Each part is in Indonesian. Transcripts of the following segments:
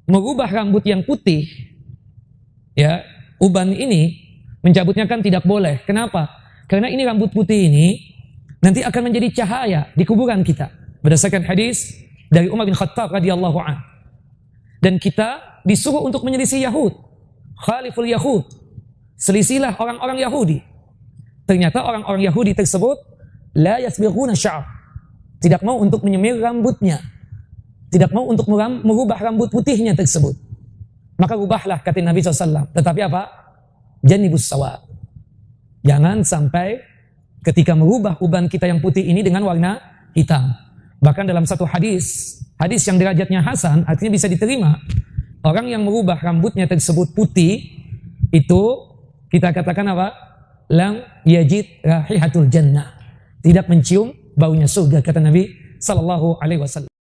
merubah rambut yang putih, ya, uban ini mencabutnya kan tidak boleh. Kenapa? Karena ini rambut putih ini nanti akan menjadi cahaya di kuburan kita. Berdasarkan hadis dari Umar bin Khattab radhiyallahu anhu. Dan kita disuruh untuk menyelisih Yahud. Khaliful Yahud. Selisilah orang-orang Yahudi. Ternyata orang-orang Yahudi tersebut la yasbighuna sya'ab. Tidak mau untuk menyemir rambutnya. Tidak mau untuk merubah rambut putihnya tersebut. Maka rubahlah kata Nabi SAW. Tetapi apa? Janibus sawab. Jangan sampai ketika merubah uban kita yang putih ini dengan warna hitam. Bahkan dalam satu hadis yang derajatnya hasan, artinya bisa diterima. Orang yang merubah rambutnya tersebut putih, itu kita katakan apa? Lam yajid rahihatul jannah. Tidak mencium baunya surga, kata Nabi sallallahu alaihi wasallam.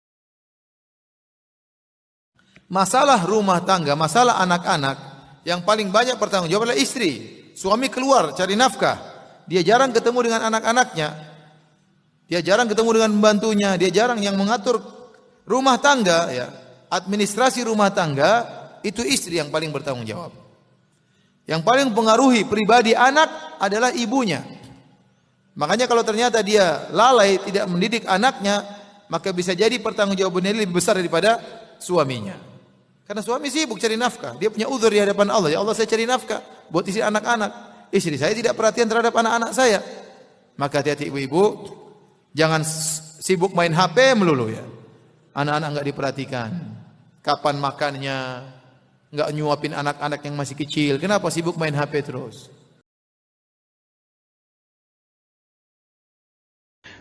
Masalah rumah tangga, masalah anak-anak, yang paling banyak bertanggung jawab adalah istri. Suami keluar cari nafkah, dia jarang ketemu dengan anak-anaknya, dia jarang ketemu dengan pembantunya, dia jarang yang mengatur rumah tangga, ya. Administrasi rumah tangga itu istri yang paling bertanggung jawab. Yang paling mempengaruhi pribadi anak adalah ibunya. Makanya kalau ternyata dia lalai tidak mendidik anaknya, maka bisa jadi pertanggungjawabannya lebih besar daripada suaminya. Karena suami sibuk cari nafkah, dia punya uzur di hadapan Allah. Ya Allah, saya cari nafkah buat istri anak-anak. Istri saya tidak perhatian terhadap anak-anak saya. Maka hati-hati ibu-ibu, jangan sibuk main HP melulu ya. Anak-anak enggak diperhatikan. Kapan makannya? Enggak nyuapin anak-anak yang masih kecil. Kenapa sibuk main HP terus?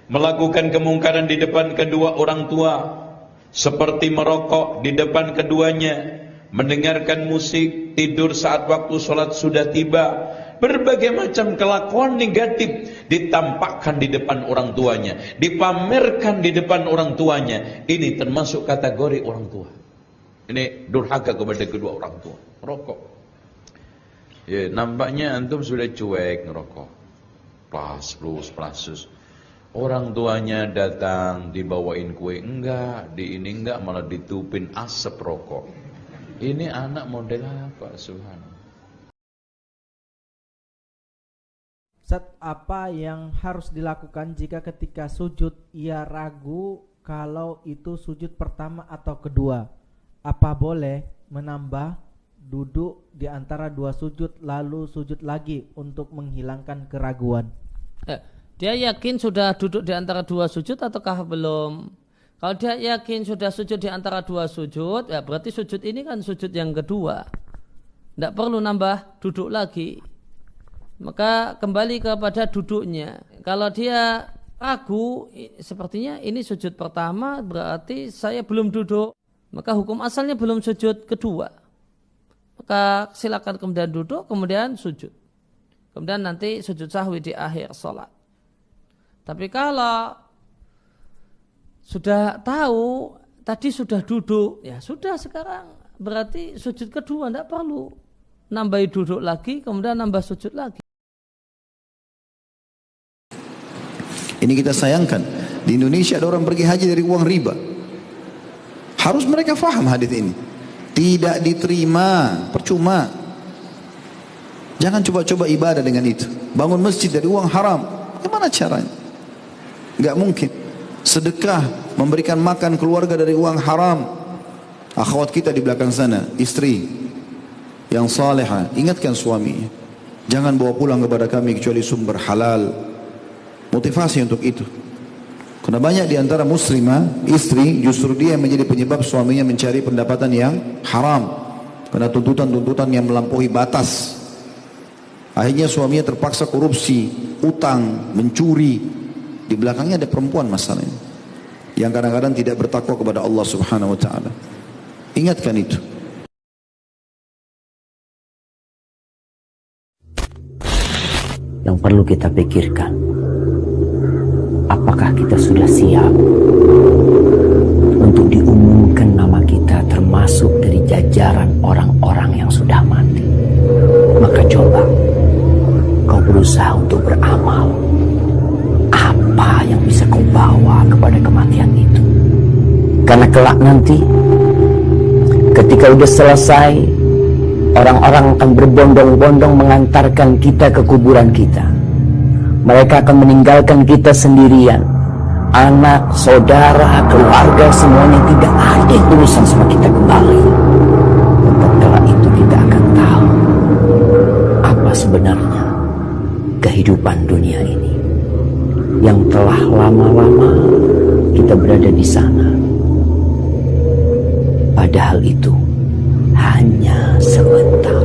Melakukan kemungkaran di depan kedua orang tua, seperti merokok di depan keduanya, mendengarkan musik, tidur saat waktu sholat sudah tiba, berbagai macam kelakuan negatif ditampakkan di depan orang tuanya, dipamerkan di depan orang tuanya. Ini termasuk kategori orang tua. Ini durhaka kepada kedua orang tua. Rokok. Ya, nampaknya antum sudah cuek ngerokok. Plasus. Orang tuanya datang dibawain kue, enggak, ini enggak, malah ditupin asap rokok. Ini anak model apa, subhanallah. Ustaz, apa yang harus dilakukan jika ketika sujud ia ragu kalau itu sujud pertama atau kedua? Apa boleh menambah duduk di antara dua sujud lalu sujud lagi untuk menghilangkan keraguan? Dia yakin sudah duduk di antara dua sujud ataukah belum? Kalau dia yakin sudah sujud di antara dua sujud, ya berarti sujud ini kan sujud yang kedua. Tidak perlu nambah duduk lagi. Maka kembali kepada duduknya. Kalau dia ragu, sepertinya ini sujud pertama, berarti saya belum duduk. Maka hukum asalnya belum sujud kedua. Maka silakan kemudian duduk, kemudian sujud. Kemudian nanti sujud sahwi di akhir sholat. Tapi kalau sudah tahu tadi sudah duduk, ya sudah sekarang berarti sujud kedua tidak perlu nambahi duduk lagi, kemudian nambah sujud lagi. Ini kita sayangkan, di Indonesia ada orang pergi haji dari uang riba. Harus mereka faham hadis ini. Tidak diterima, percuma. Jangan coba-coba ibadah dengan itu. Bangun masjid dari uang haram, gimana caranya? Enggak mungkin. Sedekah, memberikan makan keluarga dari uang haram. Akhwat kita di belakang sana, istri yang salihah, ingatkan suami, jangan bawa pulang kepada kami kecuali sumber halal. Motivasi untuk itu. Karena banyak di antara muslimah, istri justru dia yang menjadi penyebab suaminya mencari pendapatan yang haram. Karena tuntutan-tuntutan yang melampaui batas. Akhirnya suaminya terpaksa korupsi, utang, mencuri. Di belakangnya ada perempuan masalahnya, yang kadang-kadang tidak bertakwa kepada Allah Subhanahu wa taala. Ingatkan itu. Yang perlu kita pikirkan, apakah kita sudah siap untuk diumumkan nama kita termasuk dari jajaran orang-orang yang sudah mati? Maka coba kau berusaha untuk beramal. Apa yang bisa kau bawa kepada kematian itu? Karena kelak nanti Ketika udah selesai, orang-orang akan berbondong-bondong mengantarkan kita ke kuburan kita. Mereka akan meninggalkan kita sendirian. Anak, saudara, keluarga, semuanya tidak ada yang urusan sama kita kembali. Dan kala itu kita akan tahu apa sebenarnya kehidupan dunia ini yang telah lama-lama kita berada di sana. Padahal itu hanya sebentar.